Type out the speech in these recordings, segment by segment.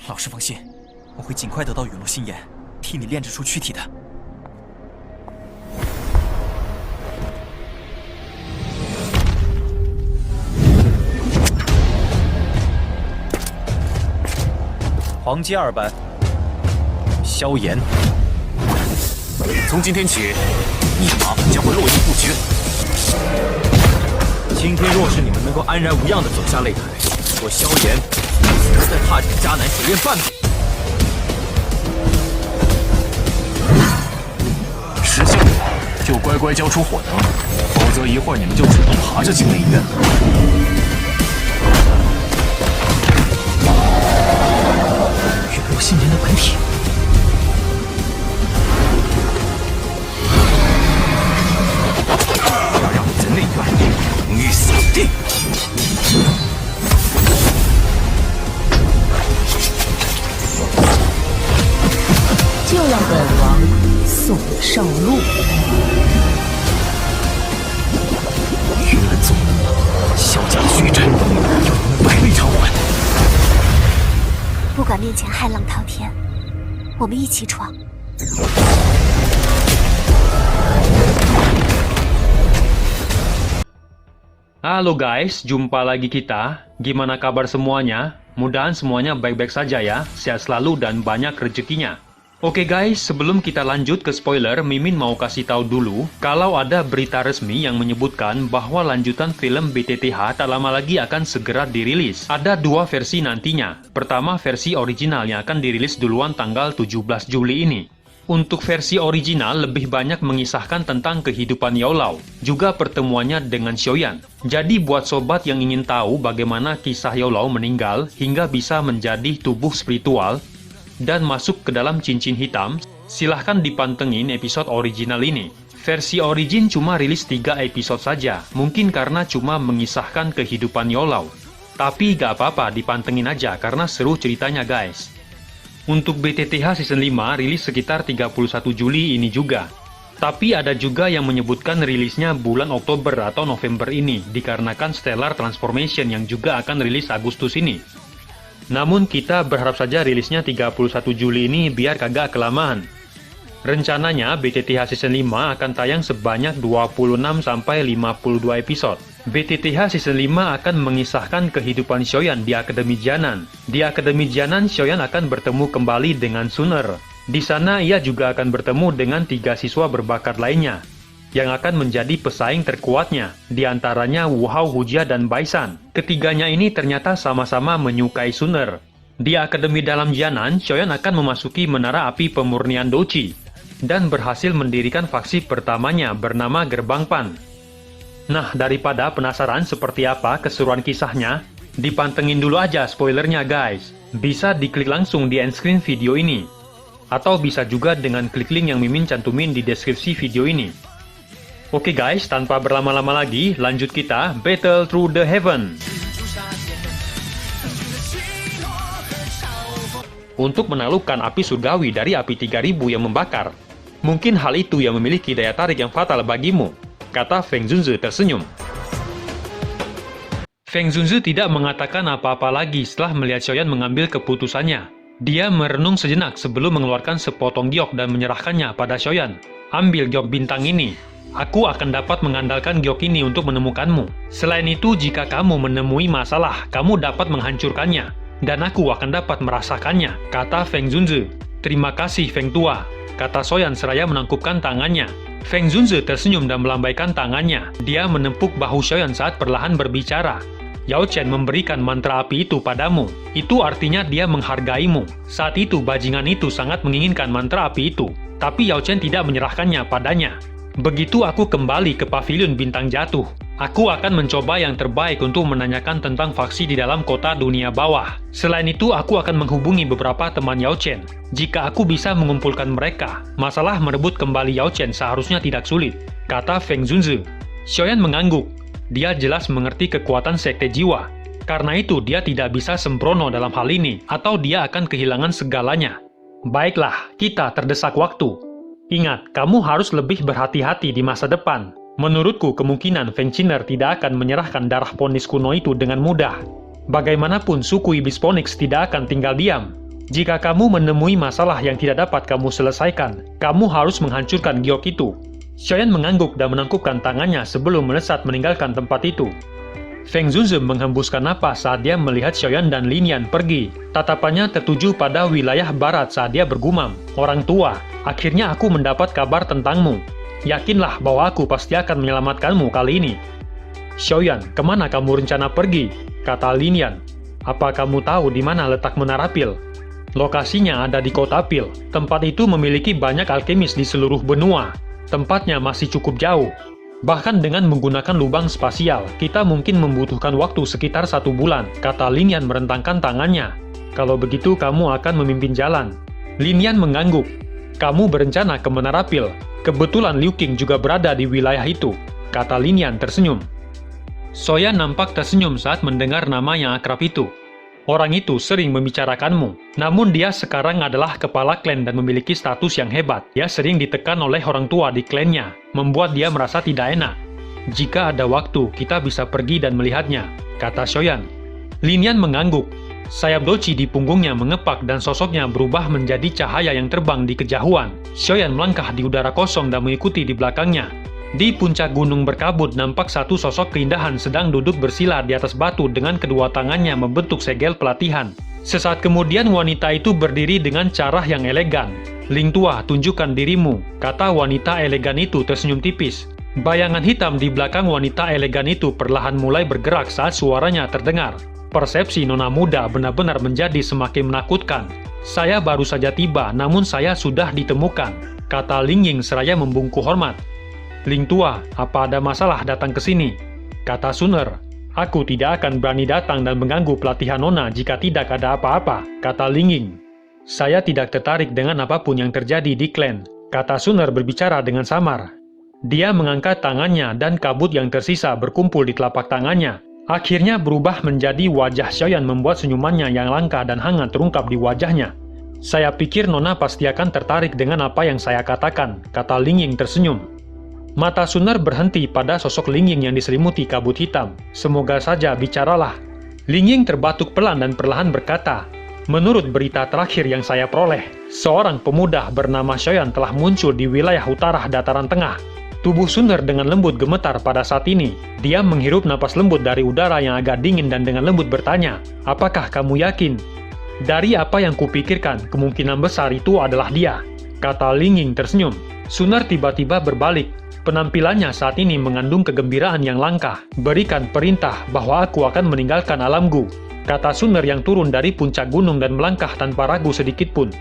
老师放心，我会尽快得到陨落心炎，替你炼制出躯体的。黄阶2班，萧炎。从今天起，一马将会络绎不绝。今天若是你们能够安然无恙地走下擂台，我萧炎死不再踏进迦南水炼半步。识相就乖乖交出火能，否则一会儿你们就只能爬着进内院了。陨落心炎的本体。要让你在内院荣誉扫地。就让本王送你上路。云岚宗萧家的血战，要你们百倍偿还。不管面前骇浪滔天，我们一起闯。Halo guys, jumpa lagi kita. Gimana kabar semuanya? Mudahan semuanya baik-baik saja ya, sehat selalu dan banyak rezekinya. Oke guys, sebelum kita lanjut ke spoiler, Mimin mau kasih tahu dulu kalau ada berita resmi yang menyebutkan bahwa lanjutan film BTTH tak lama lagi akan segera dirilis. Ada dua versi nantinya. Pertama, versi original yang akan dirilis duluan tanggal 17 Juli ini. Untuk versi original lebih banyak mengisahkan tentang kehidupan Yaolao, juga pertemuannya dengan Xiaoyan. Jadi buat sobat yang ingin tahu bagaimana kisah Yaolao meninggal hingga bisa menjadi tubuh spiritual dan masuk ke dalam cincin hitam, silahkan dipantengin episode original ini. Versi origin cuma rilis 3 episode saja, mungkin karena cuma mengisahkan kehidupan Yaolao. Tapi gak apa-apa, dipantengin aja karena seru ceritanya guys. Untuk BTTH Season 5 rilis sekitar 31 Juli ini juga. Tapi ada juga yang menyebutkan rilisnya bulan Oktober atau November ini, dikarenakan Stellar Transformation yang juga akan rilis Agustus ini. Namun kita berharap saja rilisnya 31 Juli ini biar kagak kelamaan. Rencananya BTTH Season 5 akan tayang sebanyak 26-52 episode. BTTH Season 5 akan mengisahkan kehidupan Xiaoyan di Akademi Jianan. Di Akademi Jianan, Xiaoyan akan bertemu kembali dengan Sun Er. Di sana ia juga akan bertemu dengan 3 siswa berbakat lainnya yang akan menjadi pesaing terkuatnya, di antaranya Wu Hao, Hujia, dan Baisan. Ketiganya ini ternyata sama-sama menyukai Sun Er. Di Akademi dalam Jianan, Xiaoyan akan memasuki menara api pemurnian Douqi dan berhasil mendirikan faksi pertamanya bernama Gerbang Pan. Nah, daripada penasaran seperti apa keseruan kisahnya, dipantengin dulu aja spoilernya guys. Bisa diklik langsung di end screen video ini. Atau bisa juga dengan klik link yang Mimin cantumin di deskripsi video ini. Oke guys, tanpa berlama-lama lagi, lanjut kita Battle Through the Heaven. Untuk menaklukkan api surgawi dari api 3000 yang membakar. Mungkin hal itu yang memiliki daya tarik yang fatal bagimu, kata Feng Zunzi tersenyum. Feng Zunzi tidak mengatakan apa-apa lagi setelah melihat Xiaoyan mengambil keputusannya. Dia merenung sejenak sebelum mengeluarkan sepotong giok dan menyerahkannya pada Xiaoyan. Ambil giok bintang ini. Aku akan dapat mengandalkan giok ini untuk menemukanmu. Selain itu, jika kamu menemui masalah, kamu dapat menghancurkannya. Dan aku akan dapat merasakannya, kata Feng Zunzi. Terima kasih Feng Tua, kata Xiaoyan seraya menangkupkan tangannya. Feng Zunzi tersenyum dan melambaikan tangannya. Dia menempuk bahu Xiaoyan saat perlahan berbicara. Yao Chen memberikan mantra api itu padamu. Itu artinya dia menghargaimu. Saat itu, bajingan itu sangat menginginkan mantra api itu. Tapi Yao Chen tidak menyerahkannya padanya. Begitu aku kembali ke pavilion bintang jatuh, aku akan mencoba yang terbaik untuk menanyakan tentang faksi di dalam kota dunia bawah. Selain itu, aku akan menghubungi beberapa teman Yao Chen. Jika aku bisa mengumpulkan mereka, masalah merebut kembali Yao Chen seharusnya tidak sulit, kata Feng Zunzi. Xiaoyan mengangguk. Dia jelas mengerti kekuatan sekte jiwa. Karena itu, dia tidak bisa sembrono dalam hal ini, atau dia akan kehilangan segalanya. Baiklah, kita terdesak waktu. Ingat, kamu harus lebih berhati-hati di masa depan. Menurutku, kemungkinan Feng Qin'er tidak akan menyerahkan darah Ponix kuno itu dengan mudah. Bagaimanapun, suku Iblis Ponix tidak akan tinggal diam. Jika kamu menemui masalah yang tidak dapat kamu selesaikan, kamu harus menghancurkan giok itu. Xiaoyan mengangguk dan menangkupkan tangannya sebelum melesat meninggalkan tempat itu. Feng Zunzum menghembuskan napas saat dia melihat Xiaoyan dan Lin Yan pergi. Tatapannya tertuju pada wilayah barat saat dia bergumam, "Orang tua, akhirnya aku mendapat kabar tentangmu. Yakinlah bahwa aku pasti akan menyelamatkanmu kali ini." "Xiaoyan, kemana kamu rencana pergi?" kata Lin Yan. "Apa kamu tahu di mana letak Menara Pil?" "Lokasinya ada di kota Pil. Tempat itu memiliki banyak alkemis di seluruh benua. Tempatnya masih cukup jauh. Bahkan dengan menggunakan lubang spasial, kita mungkin membutuhkan waktu sekitar 1 bulan, kata Lin Yan merentangkan tangannya. "Kalau begitu kamu akan memimpin jalan." Lin Yan mengangguk. "Kamu berencana ke Menara Pil. Kebetulan Liu Qing juga berada di wilayah itu," kata Lin Yan tersenyum. Xiaoyan nampak tersenyum saat mendengar nama yang akrab itu. Orang itu sering membicarakanmu, namun dia sekarang adalah kepala klan dan memiliki status yang hebat. Dia sering ditekan oleh orang tua di klannya, membuat dia merasa tidak enak. "Jika ada waktu, kita bisa pergi dan melihatnya," kata Xiaoyan. Lin Yan mengangguk. Sayap doci di punggungnya mengepak dan sosoknya berubah menjadi cahaya yang terbang di kejauhan. Xiaoyan melangkah di udara kosong dan mengikuti di belakangnya. Di puncak gunung berkabut nampak satu sosok keindahan sedang duduk bersila di atas batu dengan kedua tangannya membentuk segel pelatihan. Sesaat kemudian wanita itu berdiri dengan cara yang elegan. "Ling tua, tunjukkan dirimu," kata wanita elegan itu tersenyum tipis. Bayangan hitam di belakang wanita elegan itu perlahan mulai bergerak saat suaranya terdengar. Persepsi nona muda benar-benar menjadi semakin menakutkan. "Saya baru saja tiba, namun saya sudah ditemukan," kata Ling Ying seraya membungkuk hormat. "Ling tua, apa ada masalah datang ke sini?" kata Suner. "Aku tidak akan berani datang dan mengganggu pelatihan nona jika tidak ada apa-apa," kata Ling Ying. "Saya tidak tertarik dengan apapun yang terjadi di klan," kata Suner berbicara dengan samar. Dia mengangkat tangannya dan kabut yang tersisa berkumpul di telapak tangannya. Akhirnya berubah menjadi wajah Xiaoyan membuat senyumannya yang langka dan hangat terungkap di wajahnya. "Saya pikir nona pasti akan tertarik dengan apa yang saya katakan," kata Ling Ying tersenyum. Mata Suner berhenti pada sosok Ling Ying yang diselimuti kabut hitam. "Semoga saja, bicaralah." Ling Ying terbatuk pelan dan perlahan berkata, "Menurut berita terakhir yang saya peroleh, seorang pemuda bernama Xiaoyan telah muncul di wilayah utara dataran tengah." Tubuh Suner dengan lembut gemetar pada saat ini. Dia menghirup napas lembut dari udara yang agak dingin dan dengan lembut bertanya, "Apakah kamu yakin?" "Dari apa yang kupikirkan, kemungkinan besar itu adalah dia," kata Ling Ying tersenyum. Suner tiba-tiba berbalik. Penampilannya saat ini mengandung kegembiraan yang langka. "Berikan perintah bahwa aku akan meninggalkan alamku," kata Suner yang turun dari puncak gunung dan melangkah tanpa ragu sedikit pun.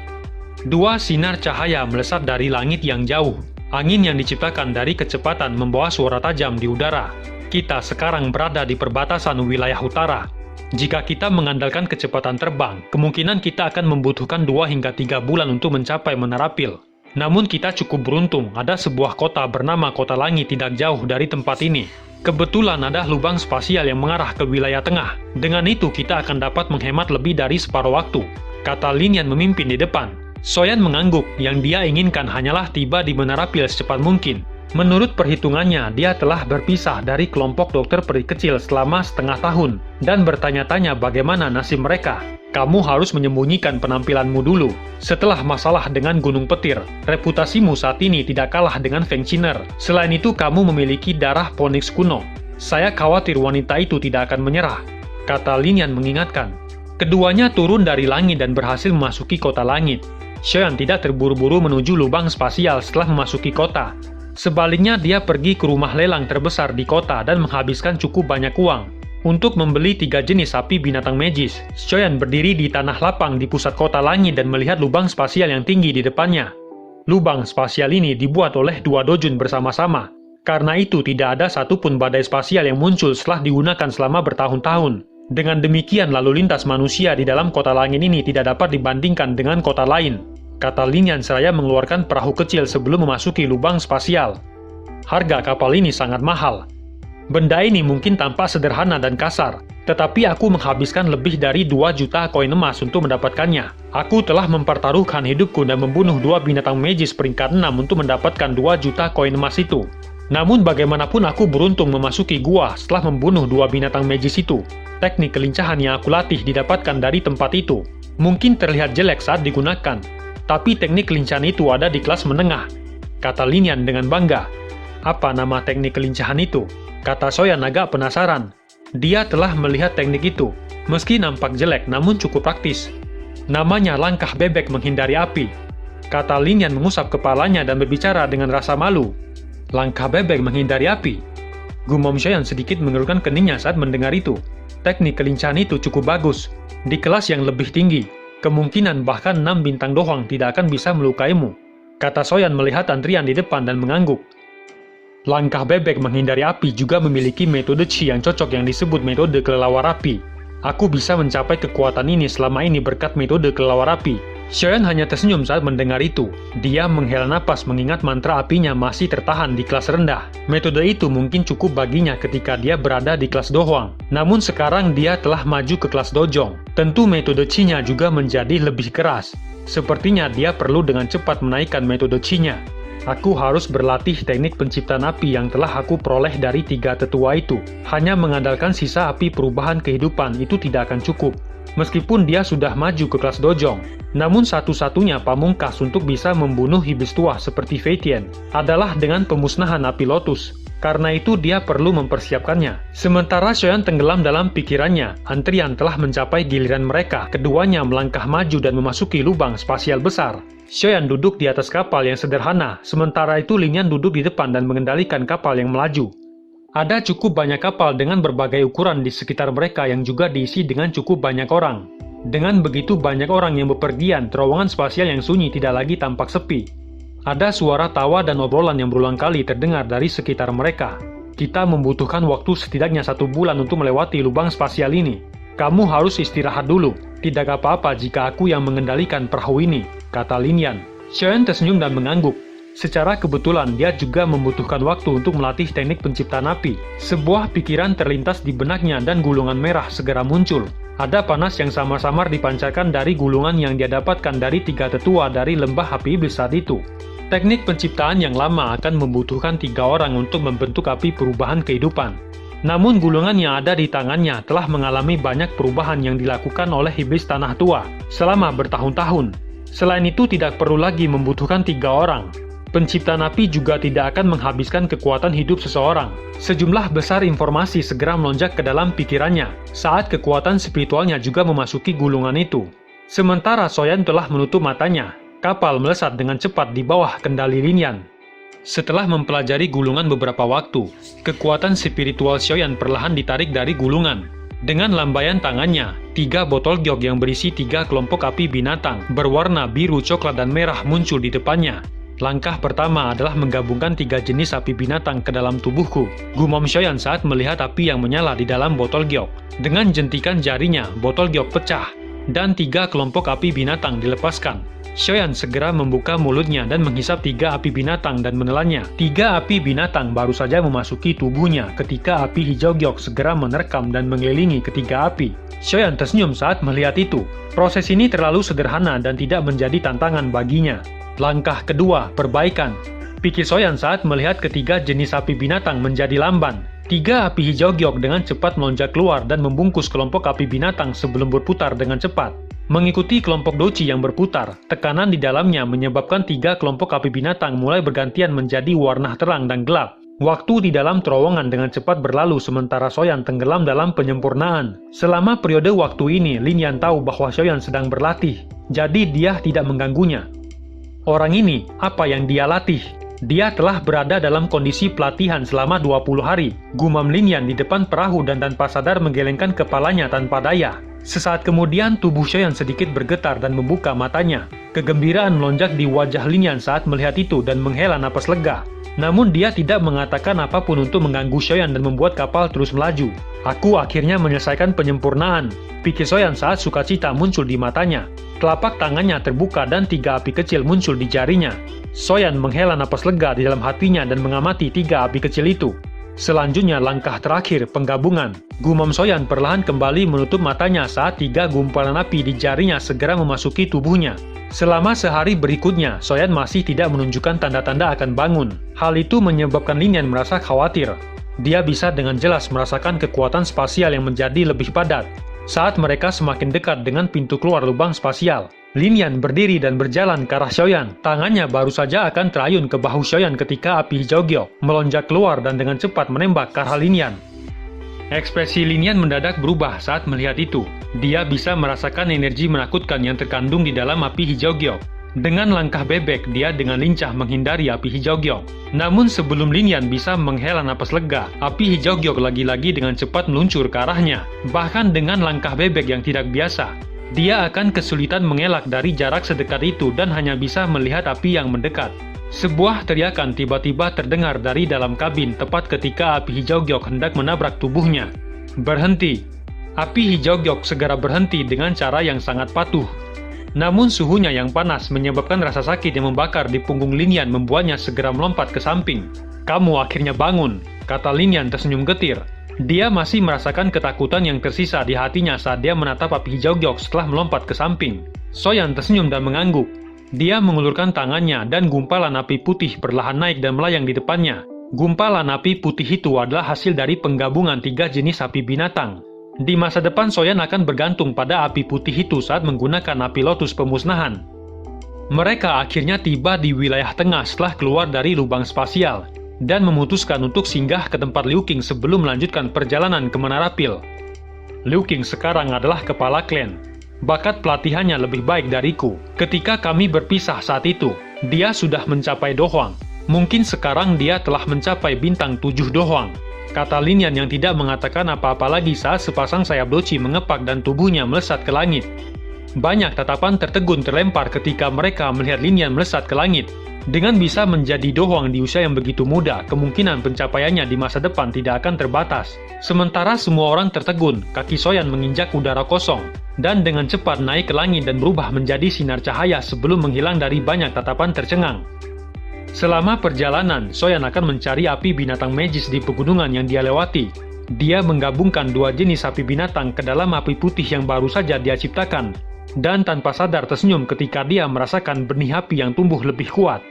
Dua sinar cahaya melesat dari langit yang jauh. Angin yang diciptakan dari kecepatan membawa suara tajam di udara. Kita sekarang berada di perbatasan wilayah utara. Jika kita mengandalkan kecepatan terbang, kemungkinan kita akan membutuhkan 2 hingga 3 bulan untuk mencapai Menara Pil. Namun kita cukup beruntung, ada sebuah kota bernama Kota Langit tidak jauh dari tempat ini. Kebetulan ada lubang spasial yang mengarah ke wilayah tengah. Dengan itu kita akan dapat menghemat lebih dari separuh waktu, kata Lin Yan memimpin di depan. Xiaoyan mengangguk, yang dia inginkan hanyalah tiba di Menara Pil secepat mungkin. Menurut perhitungannya, dia telah berpisah dari kelompok dokter peri kecil selama setengah tahun, dan bertanya-tanya bagaimana nasib mereka. "Kamu harus menyembunyikan penampilanmu dulu. Setelah masalah dengan Gunung Petir, reputasimu saat ini tidak kalah dengan Feng Qiner. Selain itu, kamu memiliki darah Phoenix kuno. Saya khawatir wanita itu tidak akan menyerah," kata Lin Yan mengingatkan. Keduanya turun dari langit dan berhasil memasuki Kota Langit. Xiaoyan tidak terburu-buru menuju lubang spasial setelah memasuki kota. Sebaliknya, dia pergi ke rumah lelang terbesar di kota dan menghabiskan cukup banyak uang untuk membeli 3 jenis sapi binatang magis. Xiaoyan berdiri di tanah lapang di pusat Kota Langit dan melihat lubang spasial yang tinggi di depannya. Lubang spasial ini dibuat oleh 2 dojun bersama-sama. Karena itu, tidak ada satupun badai spasial yang muncul setelah digunakan selama bertahun-tahun. Dengan demikian, lalu lintas manusia di dalam Kota Langit ini tidak dapat dibandingkan dengan kota lain, kata Lin Yan seraya mengeluarkan perahu kecil sebelum memasuki lubang spasial. "Harga kapal ini sangat mahal. Benda ini mungkin tampak sederhana dan kasar, tetapi aku menghabiskan lebih dari 2 juta koin emas untuk mendapatkannya. Aku telah mempertaruhkan hidupku dan membunuh 2 binatang magis peringkat 6 untuk mendapatkan 2 juta koin emas itu. Namun bagaimanapun aku beruntung memasuki gua setelah membunuh 2 binatang magis itu. Teknik kelincahan yang aku latih didapatkan dari tempat itu." Mungkin terlihat jelek saat digunakan, tapi teknik kelincahan itu ada di kelas menengah, kata Lin Yan dengan bangga. Apa nama teknik kelincahan itu? Kata Soyan agak penasaran. Dia telah melihat teknik itu, meski nampak jelek namun cukup praktis. Namanya langkah bebek menghindari api. Kata Lin Yan mengusap kepalanya dan berbicara dengan rasa malu. Langkah bebek menghindari api. Gumam Soyan sedikit mengerutkan keningnya saat mendengar itu. Teknik kelincahan itu cukup bagus. Di kelas yang lebih tinggi, kemungkinan bahkan 6 bintang doang tidak akan bisa melukaimu. Kata Soyan melihat antrian di depan dan mengangguk. Langkah bebek menghindari api juga memiliki metode Qi yang cocok yang disebut metode kelelawar api. Aku bisa mencapai kekuatan ini selama ini berkat metode kelelawar api. Xiaoyan hanya tersenyum saat mendengar itu. Dia menghela napas mengingat mantra apinya masih tertahan di kelas rendah. Metode itu mungkin cukup baginya ketika dia berada di kelas Dohuang. Namun sekarang dia telah maju ke kelas Dojong. Tentu metode Qi-nya juga menjadi lebih keras. Sepertinya dia perlu dengan cepat menaikkan metode Qi-nya. Aku harus berlatih teknik penciptaan api yang telah aku peroleh dari 3 tetua itu. Hanya mengandalkan sisa api perubahan kehidupan itu tidak akan cukup. Meskipun dia sudah maju ke kelas Dojong, namun satu-satunya pamungkas untuk bisa membunuh iblis tua seperti Fei Tian adalah dengan pemusnahan api lotus. Karena itu dia perlu mempersiapkannya. Sementara Xiaoyan tenggelam dalam pikirannya, antrian telah mencapai giliran mereka. Keduanya melangkah maju dan memasuki lubang spasial besar. Xiaoyan duduk di atas kapal yang sederhana, sementara itu Lin Yan duduk di depan dan mengendalikan kapal yang melaju. Ada cukup banyak kapal dengan berbagai ukuran di sekitar mereka yang juga diisi dengan cukup banyak orang. Dengan begitu banyak orang yang bepergian, terowongan spasial yang sunyi tidak lagi tampak sepi. Ada suara tawa dan obrolan yang berulang kali terdengar dari sekitar mereka. Kita membutuhkan waktu setidaknya 1 bulan untuk melewati lubang spasial ini. Kamu harus istirahat dulu. Tidak apa-apa jika aku yang mengendalikan perahu ini, kata Lin Yan. Xiaoyan tersenyum dan mengangguk. Secara kebetulan, dia juga membutuhkan waktu untuk melatih teknik penciptaan api. Sebuah pikiran terlintas di benaknya dan gulungan merah segera muncul. Ada panas yang samar-samar dipancarkan dari gulungan yang dia dapatkan dari 3 tetua dari lembah api iblis saat itu. Teknik penciptaan yang lama akan membutuhkan 3 orang untuk membentuk api perubahan kehidupan. Namun gulungan yang ada di tangannya telah mengalami banyak perubahan yang dilakukan oleh iblis tanah tua selama bertahun-tahun. Selain itu tidak perlu lagi membutuhkan 3 orang. Penciptaan api juga tidak akan menghabiskan kekuatan hidup seseorang. Sejumlah besar informasi segera melonjak ke dalam pikirannya saat kekuatan spiritualnya juga memasuki gulungan itu. Sementara Soyan telah menutup matanya, kapal melesat dengan cepat di bawah kendali Lin Yan. Setelah mempelajari gulungan beberapa waktu, kekuatan spiritual Xiaoyan perlahan ditarik dari gulungan. Dengan lambaian tangannya, 3 botol giok yang berisi 3 kelompok api binatang berwarna biru, coklat, dan merah muncul di depannya. Langkah pertama adalah menggabungkan 3 jenis api binatang ke dalam tubuhku, gumam Xiaoyan saat melihat api yang menyala di dalam botol giok. Dengan jentikan jarinya, botol giok pecah, dan 3 kelompok api binatang dilepaskan. Xiaoyan segera membuka mulutnya dan menghisap 3 api binatang dan menelannya. 3 api binatang baru saja memasuki tubuhnya ketika api hijau giok segera menerkam dan mengelilingi ketiga api. Xiaoyan tersenyum saat melihat itu. Proses ini terlalu sederhana dan tidak menjadi tantangan baginya. Langkah kedua, perbaikan. Pikir Xiaoyan saat melihat ketiga jenis api binatang menjadi lamban. 3 api hijau giok dengan cepat melonjak keluar dan membungkus kelompok api binatang sebelum berputar dengan cepat. Mengikuti kelompok doci yang berputar, tekanan di dalamnya menyebabkan 3 kelompok api binatang mulai bergantian menjadi warna terang dan gelap. Waktu di dalam terowongan dengan cepat berlalu sementara Xiaoyan tenggelam dalam penyempurnaan. Selama periode waktu ini, Lin Yan tahu bahwa Xiaoyan sedang berlatih, jadi dia tidak mengganggunya. Orang ini, apa yang dia latih? Dia telah berada dalam kondisi pelatihan selama 20 hari. Gumam Lin Yan di depan perahu dan tanpa sadar menggelengkan kepalanya tanpa daya. Sesaat kemudian tubuh Xiaoyan sedikit bergetar dan membuka matanya. Kegembiraan melonjak di wajah Lin Yan saat melihat itu dan menghela napas lega. Namun dia tidak mengatakan apapun untuk mengganggu Xiaoyan dan membuat kapal terus melaju. Aku akhirnya menyelesaikan penyempurnaan, pikir Xiaoyan saat sukacita muncul di matanya. Telapak tangannya terbuka dan 3 api kecil muncul di jarinya. Xiaoyan menghela napas lega di dalam hatinya dan mengamati 3 api kecil itu. Selanjutnya langkah terakhir, penggabungan. Gumam Xiaoyan perlahan kembali menutup matanya saat 3 gumpalan api di jarinya segera memasuki tubuhnya. Selama sehari berikutnya, Xiaoyan masih tidak menunjukkan tanda-tanda akan bangun. Hal itu menyebabkan Lin Yan merasa khawatir. Dia bisa dengan jelas merasakan kekuatan spasial yang menjadi lebih padat. Saat mereka semakin dekat dengan pintu keluar lubang spasial, Lin Yan berdiri dan berjalan ke arah Xiaoyan. Tangannya baru saja akan terayun ke bahu Xiaoyan ketika api hijau giok melonjak keluar dan dengan cepat menembak ke arah Lin Yan. Ekspresi Lin Yan mendadak berubah saat melihat itu. Dia bisa merasakan energi menakutkan yang terkandung di dalam api hijau giok. Dengan langkah bebek, dia dengan lincah menghindari api hijau giok. Namun sebelum Lin Yan bisa menghela napas lega, api hijau giok lagi-lagi dengan cepat meluncur ke arahnya. Bahkan dengan langkah bebek yang tidak biasa, dia akan kesulitan mengelak dari jarak sedekat itu dan hanya bisa melihat api yang mendekat. Sebuah teriakan tiba-tiba terdengar dari dalam kabin tepat ketika api hijau giok hendak menabrak tubuhnya. Berhenti! Api hijau giok segera berhenti dengan cara yang sangat patuh. Namun suhunya yang panas menyebabkan rasa sakit yang membakar di punggung Lin Yan membuatnya segera melompat ke samping. "Kamu akhirnya bangun," kata Lin Yan tersenyum getir. Dia masih merasakan ketakutan yang tersisa di hatinya saat dia menatap api hijau giok setelah melompat ke samping. Soyan tersenyum dan mengangguk. Dia mengulurkan tangannya dan gumpalan api putih perlahan naik dan melayang di depannya. Gumpalan api putih itu adalah hasil dari penggabungan 3 jenis api binatang. Di masa depan Soyan akan bergantung pada api putih itu saat menggunakan api lotus pemusnahan. Mereka akhirnya tiba di wilayah tengah setelah keluar dari lubang spasial dan memutuskan untuk singgah ke tempat Liu Qing sebelum melanjutkan perjalanan ke Menara Pil. Liu Qing sekarang adalah kepala klan. Bakat pelatihannya lebih baik dariku. Ketika kami berpisah saat itu, dia sudah mencapai Do Huang. Mungkin sekarang dia telah mencapai bintang 7 Do Huang, kata Lin Yan yang tidak mengatakan apa-apa lagi saat sepasang sayap doci mengepak dan tubuhnya melesat ke langit. Banyak tatapan tertegun terlempar ketika mereka melihat Lin Yan melesat ke langit. Dengan bisa menjadi Do Huang di usia yang begitu muda, kemungkinan pencapaiannya di masa depan tidak akan terbatas. Sementara semua orang tertegun, kaki Soyan menginjak udara kosong, dan dengan cepat naik ke langit dan berubah menjadi sinar cahaya sebelum menghilang dari banyak tatapan tercengang. Selama perjalanan, Soyan akan mencari api binatang magis di pegunungan yang dia lewati. Dia menggabungkan 2 jenis api binatang ke dalam api putih yang baru saja dia ciptakan, dan tanpa sadar tersenyum ketika dia merasakan benih api yang tumbuh lebih kuat.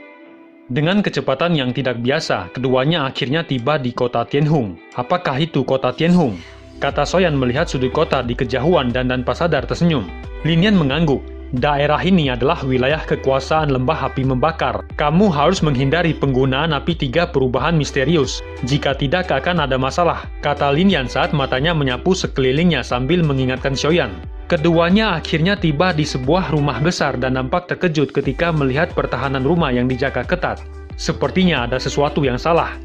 Dengan kecepatan yang tidak biasa, keduanya akhirnya tiba di kota Tianhong. "Apakah itu kota Tianhong?" kata Soyan melihat sudut kota di kejauhan dan tanpa sadar tersenyum. Lin Yan mengangguk. "Daerah ini adalah wilayah kekuasaan lembah api membakar. Kamu harus menghindari penggunaan api 3 perubahan misterius. Jika tidak akan ada masalah," kata Lin Yan saat matanya menyapu sekelilingnya sambil mengingatkan Xiaoyan. Keduanya akhirnya tiba di sebuah rumah besar dan nampak terkejut ketika melihat pertahanan rumah yang dijaga ketat. Sepertinya ada sesuatu yang salah.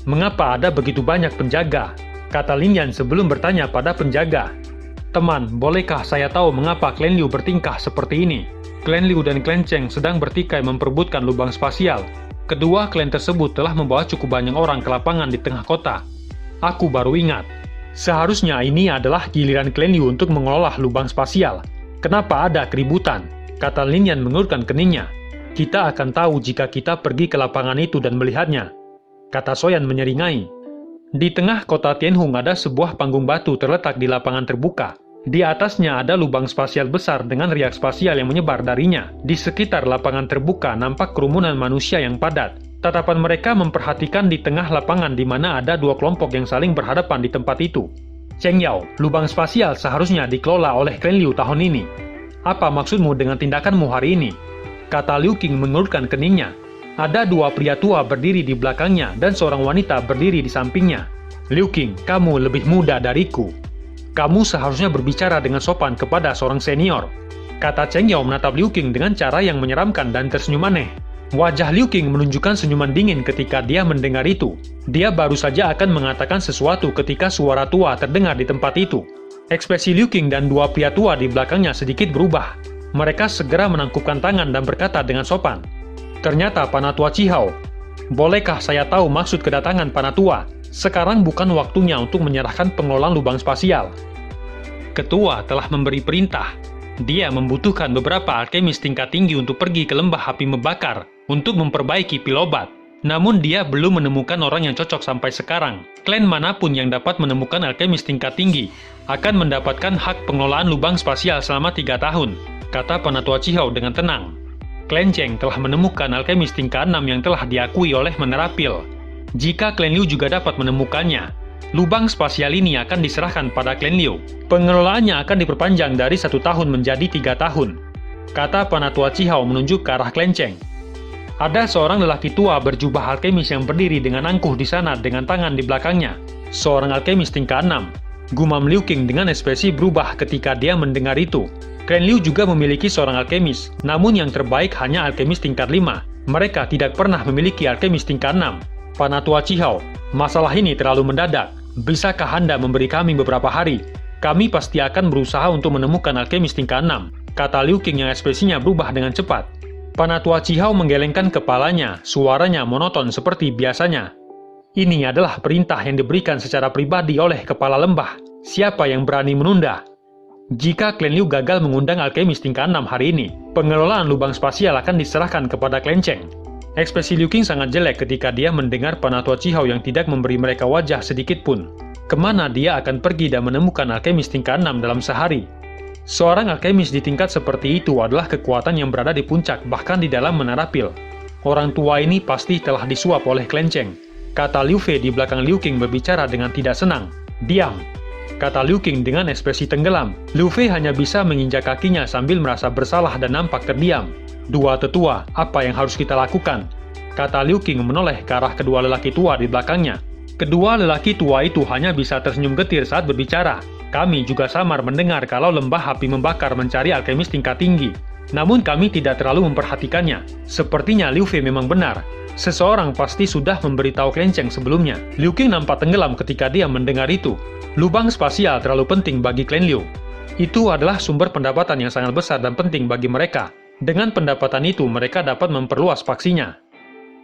"Mengapa ada begitu banyak penjaga?" kata Lin Yan sebelum bertanya pada penjaga. "Teman, bolehkah saya tahu mengapa klan Liu bertingkah seperti ini?" Klan Liu dan klan Cheng sedang bertikai memperebutkan lubang spasial. Kedua klan tersebut telah membawa cukup banyak orang ke lapangan di tengah kota. "Aku baru ingat. Seharusnya ini adalah giliran klan Liu untuk mengelola lubang spasial. Kenapa ada keributan?" kata Lin Yan mengulurkan keningnya. "Kita akan tahu jika kita pergi ke lapangan itu dan melihatnya," kata Soyan menyeringai. Di tengah kota Tianhong ada sebuah panggung batu terletak di lapangan terbuka. Di atasnya ada lubang spasial besar dengan riak spasial yang menyebar darinya. Di sekitar lapangan terbuka nampak kerumunan manusia yang padat. Tatapan mereka memperhatikan di tengah lapangan di mana ada 2 kelompok yang saling berhadapan di tempat itu. "Cheng Yao, lubang spasial seharusnya dikelola oleh klan Liu tahun ini. Apa maksudmu dengan tindakanmu hari ini?" kata Liu Qing mengulurkan keningnya. Ada 2 pria tua berdiri di belakangnya dan seorang wanita berdiri di sampingnya. "Liu Qing, kamu lebih muda dariku. Kamu seharusnya berbicara dengan sopan kepada seorang senior," kata Cheng Yao menatap Liu Qing dengan cara yang menyeramkan dan tersenyum aneh. Wajah Liu Qing menunjukkan senyuman dingin ketika dia mendengar itu. Dia baru saja akan mengatakan sesuatu ketika suara tua terdengar di tempat itu. Ekspresi Liu Qing dan 2 pria tua di belakangnya sedikit berubah. Mereka segera menangkupkan tangan dan berkata dengan sopan, "Ternyata Panatua Cihao. Bolehkah saya tahu maksud kedatangan Panatua? Sekarang bukan waktunya untuk menyerahkan pengelolaan lubang spasial." Ketua telah memberi perintah. Dia membutuhkan beberapa alkemis tingkat tinggi untuk pergi ke lembah api membakar untuk memperbaiki pil obat. Namun dia belum menemukan orang yang cocok sampai sekarang. Klan manapun yang dapat menemukan alkemis tingkat tinggi akan mendapatkan hak pengelolaan lubang spasial selama 3 tahun, kata Panatua Cihao dengan tenang. Klan Cheng telah menemukan alkemis tingkat 6 yang telah diakui oleh Menara Pil. Jika klan Liu juga dapat menemukannya, Lubang spasial ini akan diserahkan pada klan Liu. Pengelolaannya akan diperpanjang dari 1 tahun menjadi 3 tahun. Kata Penatua Cihao menunjuk ke arah Klenceng. Ada seorang lelaki tua berjubah alkemis yang berdiri dengan angkuh di sana dengan tangan di belakangnya. Seorang alkemis tingkat 6. Gumam Liu Qing dengan ekspresi berubah ketika dia mendengar itu. Klan Liu juga memiliki seorang alkemis, namun yang terbaik hanya alkemis tingkat 5. Mereka tidak pernah memiliki alkemis tingkat 6. Penatua Cihao, masalah ini terlalu mendadak. Bisakah Anda memberi kami beberapa hari? Kami pasti akan berusaha untuk menemukan alkemis tingkat 6, kata Liu Qing yang ekspresinya berubah dengan cepat. Penatua Cihao menggelengkan kepalanya, suaranya monoton seperti biasanya. Ini adalah perintah yang diberikan secara pribadi oleh kepala lembah. Siapa yang berani menunda? Jika klan Liu gagal mengundang alkemis tingkat 6 hari ini, pengelolaan lubang spasial akan diserahkan kepada Klenceng. Ekspresi Liu Qing sangat jelek ketika dia mendengar Penatua Cihao yang tidak memberi mereka wajah sedikit pun. Kemana dia akan pergi dan menemukan alkemis tingkat 6 dalam sehari? Seorang alkemis di tingkat seperti itu adalah kekuatan yang berada di puncak, bahkan di dalam menara pil. Orang tua ini pasti telah disuap oleh Klenceng. Kata Liu Fei di belakang Liu Qing berbicara dengan tidak senang. Diam, kata Liu Qing dengan ekspresi tenggelam. Liu Fei hanya bisa menginjak kakinya sambil merasa bersalah dan nampak terdiam. Dua tetua, apa yang harus kita lakukan? Kata Liu Qing menoleh ke arah kedua lelaki tua di belakangnya. Kedua lelaki tua itu hanya bisa tersenyum getir saat berbicara. Kami juga samar mendengar kalau lembah api membakar mencari alkemis tingkat tinggi. Namun kami tidak terlalu memperhatikannya. Sepertinya Liu Fei memang benar. Seseorang pasti sudah memberitahu Klenceng sebelumnya. Liu Qing nampak tenggelam ketika dia mendengar itu. Lubang spasial terlalu penting bagi klan Liu. Itu adalah sumber pendapatan yang sangat besar dan penting bagi mereka. Dengan pendapatan itu, mereka dapat memperluas faksinya.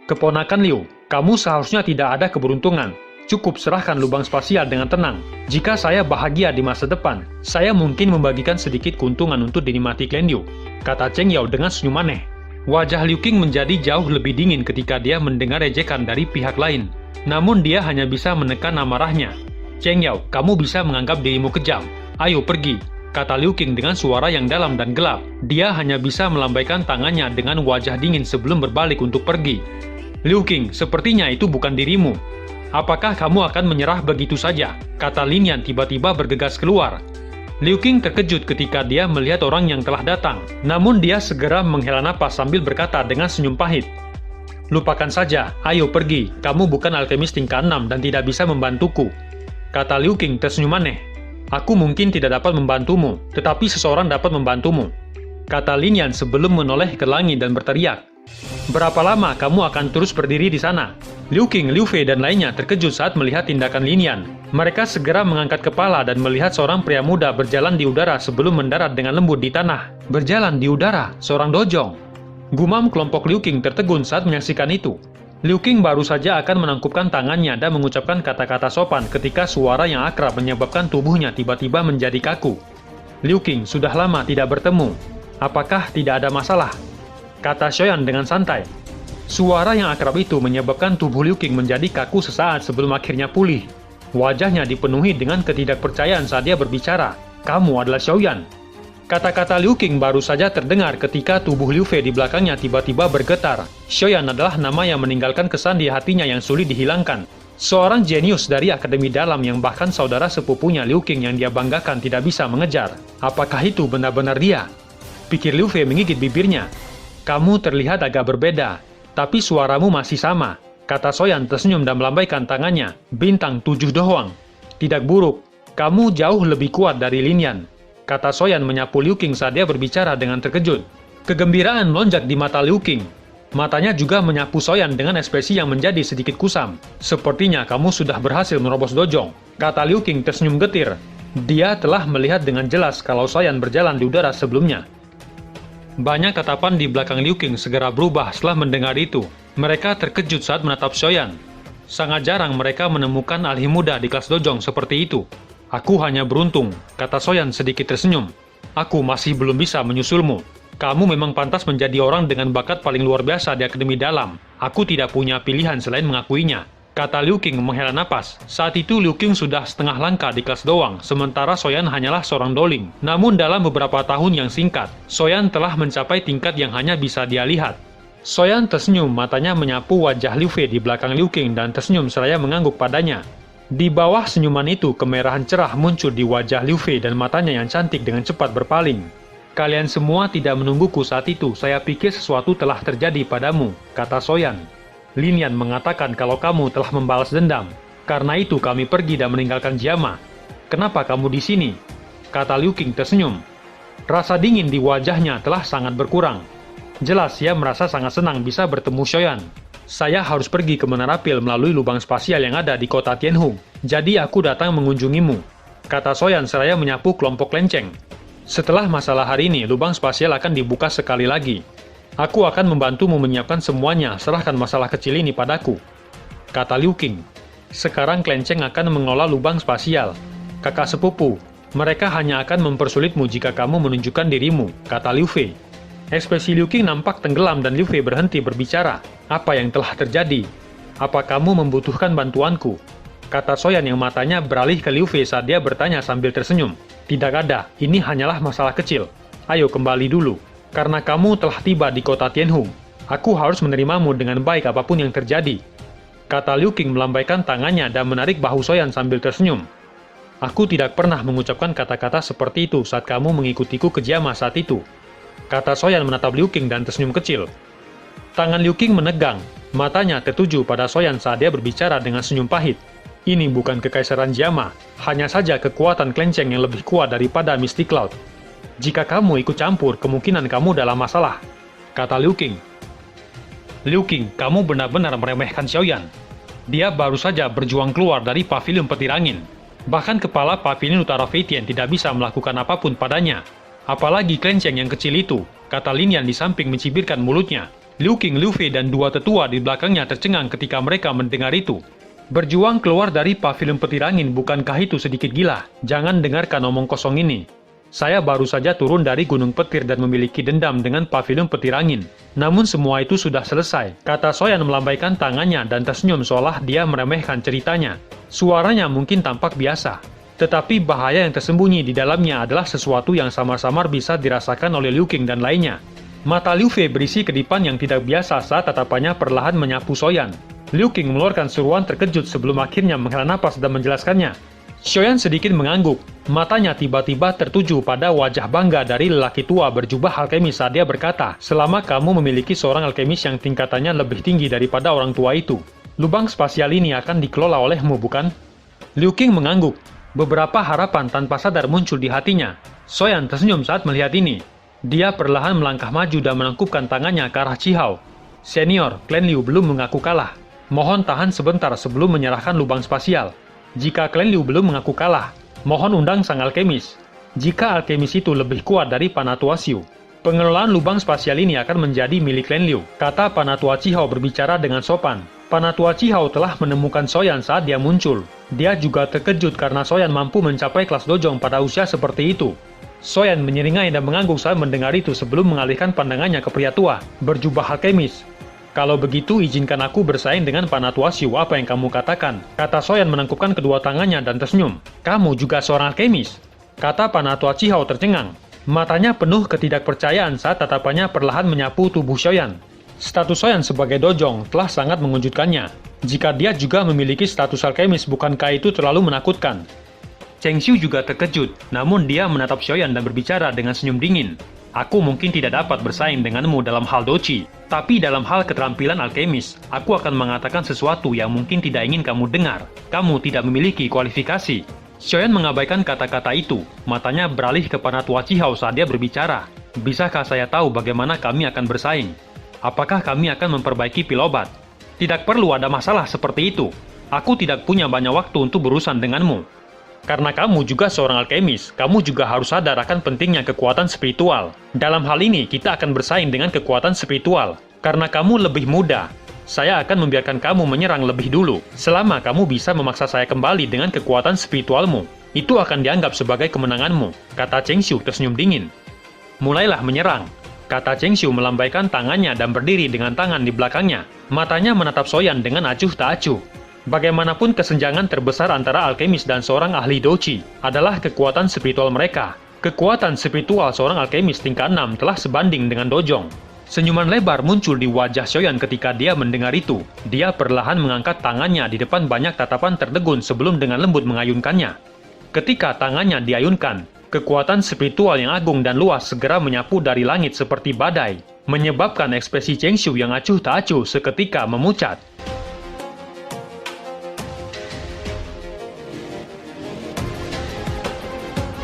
Keponakan Liu, kamu seharusnya tidak ada keberuntungan. Cukup serahkan lubang spasial dengan tenang. Jika saya bahagia di masa depan, saya mungkin membagikan sedikit keuntungan untuk dinikmati klan Liu, kata Cheng Yao dengan senyum aneh. Wajah Liu Qing menjadi jauh lebih dingin ketika dia mendengar ejekan dari pihak lain. Namun dia hanya bisa menekan amarahnya. Cheng Yao, kamu bisa menganggap dirimu kejam. Ayo pergi, kata Liu Qing dengan suara yang dalam dan gelap. Dia hanya bisa melambaikan tangannya dengan wajah dingin sebelum berbalik untuk pergi. Liu Qing, sepertinya itu bukan dirimu. Apakah kamu akan menyerah begitu saja? Kata Lin Yan tiba-tiba bergegas keluar. Liu Qing terkejut ketika dia melihat orang yang telah datang. Namun dia segera menghela napas sambil berkata dengan senyum pahit. Lupakan saja, ayo pergi. Kamu bukan alkemis tingkat 6 dan tidak bisa membantuku. Kata Liu Qing tersenyum aneh. Aku mungkin tidak dapat membantumu, tetapi seseorang dapat membantumu. Kata Lin Yan sebelum menoleh ke langit dan berteriak. Berapa lama kamu akan terus berdiri di sana? Liu Qing, Liu Fei, dan lainnya terkejut saat melihat tindakan Lin Yan. Mereka segera mengangkat kepala dan melihat seorang pria muda berjalan di udara sebelum mendarat dengan lembut di tanah. Berjalan di udara, seorang dojong. Gumam kelompok Liu Qing tertegun saat menyaksikan itu. Liu Qing baru saja akan menangkupkan tangannya dan mengucapkan kata-kata sopan ketika suara yang akrab menyebabkan tubuhnya tiba-tiba menjadi kaku. Liu Qing, sudah lama tidak bertemu. Apakah tidak ada masalah? Kata Xiaoyan dengan santai. Suara yang akrab itu menyebabkan tubuh Liu Qing menjadi kaku sesaat sebelum akhirnya pulih. Wajahnya dipenuhi dengan ketidakpercayaan saat dia berbicara. Kamu adalah Xiaoyan. Kata-kata Liu Qing baru saja terdengar ketika tubuh Liu Fei di belakangnya tiba-tiba bergetar. Xiaoyan adalah nama yang meninggalkan kesan di hatinya yang sulit dihilangkan. Seorang jenius dari Akademi Dalam yang bahkan saudara sepupunya Liu Qing yang dia banggakan tidak bisa mengejar. Apakah itu benar-benar dia? Pikir Liu Fei menggigit bibirnya. Kamu terlihat agak berbeda, tapi suaramu masih sama. Kata Xiaoyan tersenyum dan melambaikan tangannya. Bintang 7 doang. Tidak buruk. Kamu jauh lebih kuat dari Lin Yan. Kata Xiaoyan menyapu Liu Qing saat dia berbicara dengan terkejut. Kegembiraan melonjak di mata Liu Qing. Matanya juga menyapu Xiaoyan dengan ekspresi yang menjadi sedikit kusam. Sepertinya kamu sudah berhasil menerobos dojong. Kata Liu Qing tersenyum getir. Dia telah melihat dengan jelas kalau Xiaoyan berjalan di udara sebelumnya. Banyak tatapan di belakang Liu Qing segera berubah setelah mendengar itu. Mereka terkejut saat menatap Xiaoyan. Sangat jarang mereka menemukan ahli muda di kelas dojong seperti itu. Aku hanya beruntung, kata Xiaoyan sedikit tersenyum. Aku masih belum bisa menyusulmu. Kamu memang pantas menjadi orang dengan bakat paling luar biasa di Akademi Dalam. Aku tidak punya pilihan selain mengakuinya. Kata Liu Qing menghela napas. Saat itu Liu Qing sudah setengah langkah di kelas doang, sementara Xiaoyan hanyalah seorang doling. Namun dalam beberapa tahun yang singkat, Xiaoyan telah mencapai tingkat yang hanya bisa dia lihat. Xiaoyan tersenyum, matanya menyapu wajah Liu Fei di belakang Liu Qing dan tersenyum seraya mengangguk padanya. Di bawah senyuman itu, kemerahan cerah muncul di wajah Liu Fei dan matanya yang cantik dengan cepat berpaling. Kalian semua tidak menungguku saat itu, saya pikir sesuatu telah terjadi padamu, kata Soyan. Lin Yan mengatakan kalau kamu telah membalas dendam. Karena itu kami pergi dan meninggalkan Jiama. Kenapa kamu di sini? Kata Liu Qing tersenyum. Rasa dingin di wajahnya telah sangat berkurang. Jelas ia merasa sangat senang bisa bertemu Soyan. Saya harus pergi ke Menara Pil melalui lubang spasial yang ada di kota Tianhong. Jadi aku datang mengunjungimu, kata Soyan seraya menyapu kelompok lenceng. Setelah masalah hari ini, lubang spasial akan dibuka sekali lagi. Aku akan membantumu menyiapkan semuanya, serahkan masalah kecil ini padaku, kata Liu Qing. Sekarang Klenceng akan mengelola lubang spasial. Kakak sepupu, mereka hanya akan mempersulitmu jika kamu menunjukkan dirimu, kata Liu Fei. Ekspresi Liu Qing nampak tenggelam dan Liu Fei berhenti berbicara. Apa yang telah terjadi? Apa kamu membutuhkan bantuanku? Kata Soyan yang matanya beralih ke Liu Fei saat dia bertanya sambil tersenyum. Tidak ada, ini hanyalah masalah kecil. Ayo kembali dulu. Karena kamu telah tiba di kota Tianhong, aku harus menerimamu dengan baik apapun yang terjadi. Kata Liu Qing melambaikan tangannya dan menarik bahu Soyan sambil tersenyum. Aku tidak pernah mengucapkan kata-kata seperti itu saat kamu mengikutiku ke Jiama saat itu. Kata Soyan menatap Liu Qing dan tersenyum kecil. Tangan Liu Qing menegang, matanya tertuju pada Soyan saat dia berbicara dengan senyum pahit. Ini bukan kekaisaran Jiama, hanya saja kekuatan Klenceng yang lebih kuat daripada Mystic Cloud. Jika kamu ikut campur, kemungkinan kamu dalam masalah, kata Liu Qing. Liu Qing, kamu benar-benar meremehkan Xiaoyan. Dia baru saja berjuang keluar dari pavilion petir angin. Bahkan kepala pavilion utara Feitian tidak bisa melakukan apapun padanya. Apalagi Klenceng yang kecil itu, kata Lin Yan di samping mencibirkan mulutnya. Liu Qing, Liu Fei, dan dua tetua di belakangnya tercengang ketika mereka mendengar itu. Berjuang keluar dari pavilion petir angin, bukankah itu sedikit gila? Jangan dengarkan omong kosong ini. Saya baru saja turun dari gunung petir dan memiliki dendam dengan pavilion petir angin. Namun semua itu sudah selesai, kata Soyan melambaikan tangannya dan tersenyum seolah dia meremehkan ceritanya. Suaranya mungkin tampak biasa, tetapi bahaya yang tersembunyi di dalamnya adalah sesuatu yang samar-samar bisa dirasakan oleh Liu Qing dan lainnya. Mata Liu Fei berisi kedipan yang tidak biasa saat tatapannya perlahan menyapu Soyan. Liu Qing mengeluarkan seruan terkejut sebelum akhirnya menghela napas dan menjelaskannya. Soyan sedikit mengangguk, matanya tiba-tiba tertuju pada wajah bangga dari lelaki tua berjubah alkemis saat dia berkata, selama kamu memiliki seorang alkemis yang tingkatannya lebih tinggi daripada orang tua itu, lubang spasial ini akan dikelola olehmu, bukan? Liu Qing mengangguk. Beberapa harapan tanpa sadar muncul di hatinya. Soyan tersenyum saat melihat ini. Dia perlahan melangkah maju dan menangkupkan tangannya ke arah Chihao. Senior, klan Liu belum mengaku kalah. Mohon tahan sebentar sebelum menyerahkan lubang spasial. Jika klan Liu belum mengaku kalah, mohon undang sang alkemis. Jika alkemis itu lebih kuat dari Panatua Xiu, pengelolaan lubang spasial ini akan menjadi milik klan Liu, kata Panatua Chihao berbicara dengan sopan. Panatua Chihao telah menemukan Soyan saat dia muncul. Dia juga terkejut karena Soyan mampu mencapai kelas dojong pada usia seperti itu. Soyan menyeringai dan mengangguk saat mendengar itu sebelum mengalihkan pandangannya ke pria tua, berjubah alkemis. Kalau begitu, izinkan aku bersaing dengan Panatua Xiu, apa yang kamu katakan? Kata Soyan menangkupkan kedua tangannya dan tersenyum. Kamu juga seorang alkemis? Kata Panatua Chihao tercengang. Matanya penuh ketidakpercayaan saat tatapannya perlahan menyapu tubuh Soyan. Status Soyan sebagai dojong telah sangat mengejutkannya. Jika dia juga memiliki status alkemis, bukankah itu terlalu menakutkan? Cheng Xiu juga terkejut, namun dia menatap Soyan dan berbicara dengan senyum dingin. Aku mungkin tidak dapat bersaing denganmu dalam hal doci, tapi dalam hal keterampilan alkemis, aku akan mengatakan sesuatu yang mungkin tidak ingin kamu dengar. Kamu tidak memiliki kualifikasi. Soyan mengabaikan kata-kata itu, matanya beralih ke Panatua Chihao saat dia berbicara. Bisakah saya tahu bagaimana kami akan bersaing? Apakah kami akan memperbaiki pil obat? Tidak perlu ada masalah seperti itu. Aku tidak punya banyak waktu untuk berurusan denganmu. Karena kamu juga seorang alkemis, kamu juga harus sadar akan pentingnya kekuatan spiritual. Dalam hal ini, kita akan bersaing dengan kekuatan spiritual. Karena kamu lebih muda, saya akan membiarkan kamu menyerang lebih dulu. Selama kamu bisa memaksa saya kembali dengan kekuatan spiritualmu, itu akan dianggap sebagai kemenanganmu, kata Cheng Xiu tersenyum dingin. Mulailah menyerang, kata Cheng Xiu melambaikan tangannya dan berdiri dengan tangan di belakangnya. Matanya menatap Soyan dengan acuh tak acuh. Bagaimanapun kesenjangan terbesar antara alkemis dan seorang ahli doci adalah kekuatan spiritual mereka. Kekuatan spiritual seorang alkemis tingkat 6 telah sebanding dengan dojong. Senyuman lebar muncul di wajah Xiaoyan ketika dia mendengar itu. Dia perlahan mengangkat tangannya di depan banyak tatapan tertegun sebelum dengan lembut mengayunkannya. Ketika tangannya diayunkan, kekuatan spiritual yang agung dan luas segera menyapu dari langit seperti badai, menyebabkan ekspresi Cheng Xiu yang acuh tak acuh seketika memucat.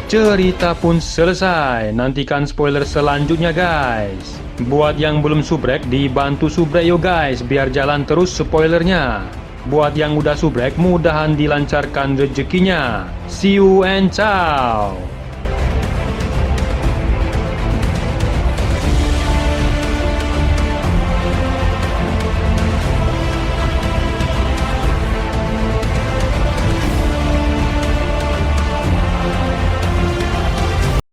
Cerita pun selesai. Nantikan spoiler selanjutnya, guys. Buat yang belum subrek, dibantu subrek yo guys, biar jalan terus spoilernya. Buat yang udah subrek, mudahan dilancarkan rezekinya. See you and ciao.